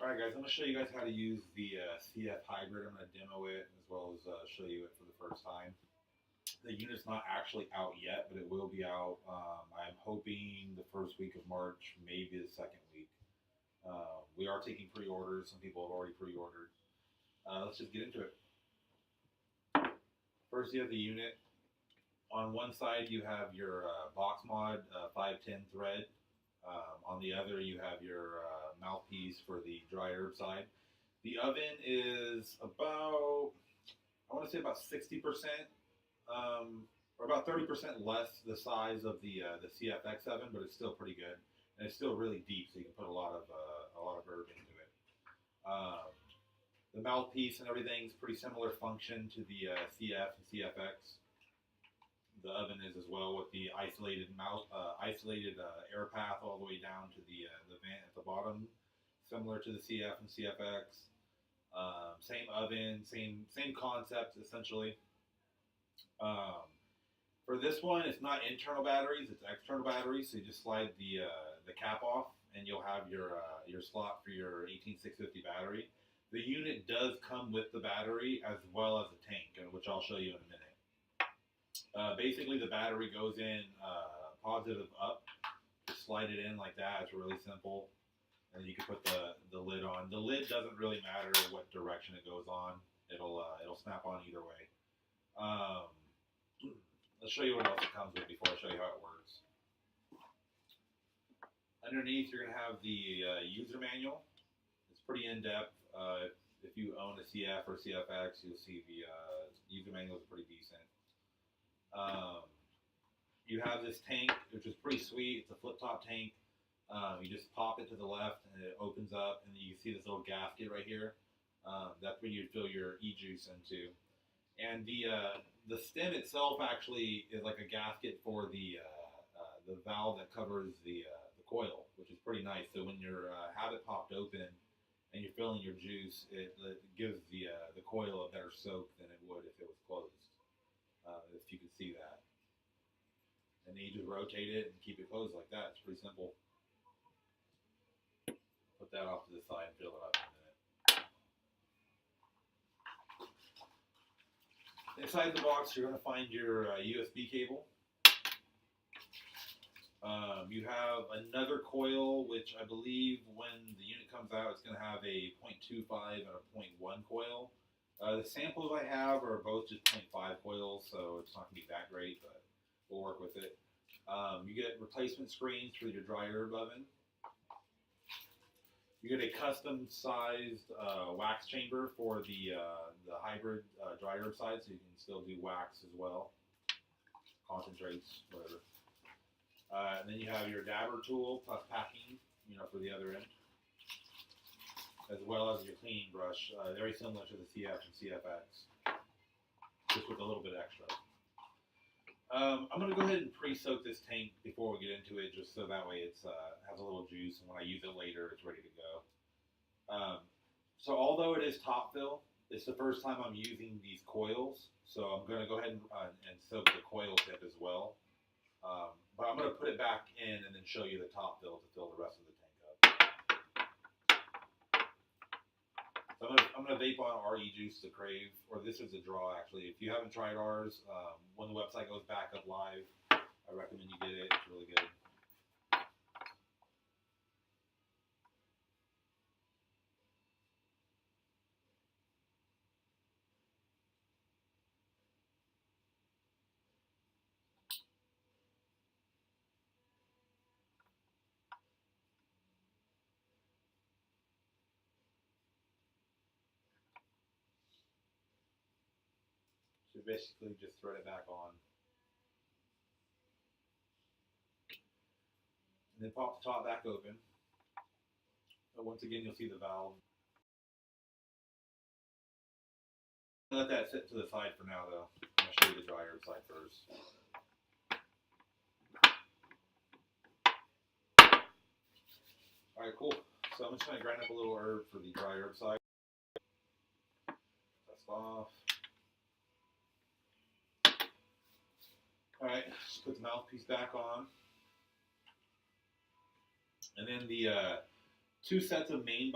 Alright guys, I'm going to show you guys how to use the CF hybrid. I'm going to demo it as well as show you it for the first time. The unit's not actually out yet, but it will be out. I'm hoping the first week of March, maybe the second week. We are taking pre-orders. Some people have already pre-ordered. Let's just get into it. First you have the unit. On one side you have your box mod 510 thread. On the other you have your mouthpiece for the dry herb side. The oven is about, I want to say about 60%, or about 30% less the size of the CFX oven, but it's still pretty good, and it's still really deep, so you can put a lot of herb into it. The mouthpiece and everything is pretty similar function to the CF and CFX. The oven is as well, with the isolated air path all the way down to the vent at the bottom, similar to the CF and CFX. Same oven, same concept essentially. For this one, it's not internal batteries; it's external batteries. So you just slide the cap off, and you'll have your slot for your 18650 battery. The unit does come with the battery as well as the tank, which I'll show you in a minute. Basically, the battery goes in positive up. Just slide it in like that. It's really simple. And you can put the lid on. The lid doesn't really matter what direction it goes on. It'll snap on either way. Let's show you what else it comes with before I show you how it works. Underneath, you're going to have the user manual. It's pretty in-depth. If you own a CF or CFX, you'll see the user manual is pretty decent. You have this tank, which is pretty sweet. It's a flip-top tank. You just pop it to the left, and it opens up, and you can see this little gasket right here. That's when you fill your e-juice into. And the stem itself actually is like a gasket for the valve that covers the coil, which is pretty nice. So when you have it popped open and you're filling your juice, it gives the coil a better soak than it would if it was closed. If you can see that. And then you just rotate it and keep it closed like that. It's pretty simple. Put that off to the side and fill it up in a minute. Inside the box, you're going to find your USB cable. You have another coil, which I believe when the unit comes out, it's going to have a 0.25 and a 0.1 coil. The samples I have are both just 0.5 coils, so it's not going to be that great, but we'll work with it. You get replacement screens for your dry herb oven. You get a custom-sized wax chamber for the hybrid dry herb side, so you can still do wax as well, concentrates, whatever. And then you have your dabber tool plus packing, for the other end, as well as your cleaning brush, very similar to the CF and CFX, just with a little bit extra. I'm going to go ahead and pre-soak this tank before we get into it, just so that way it has a little juice, and when I use it later, it's ready to go. So although it is top fill, it's the first time I'm using these coils, so I'm going to go ahead and soak the coil tip as well. But I'm going to put it back in and then show you the top fill to fill the rest of the tank up. So I'm going to vape on our e-juice, the Crave, or this is a draw actually. If you haven't tried ours, when the website goes back up live, I recommend you get it. It's really good. So basically just thread it back on. And then pop the top back open. But once again, you'll see the valve. Let that sit to the side for now, though. I'm going to show you the dry herb side first. Alright, cool. So I'm just going to grind up a little herb for the dry herb side. Dust off. Alright, just put the mouthpiece back on. And then the two sets of main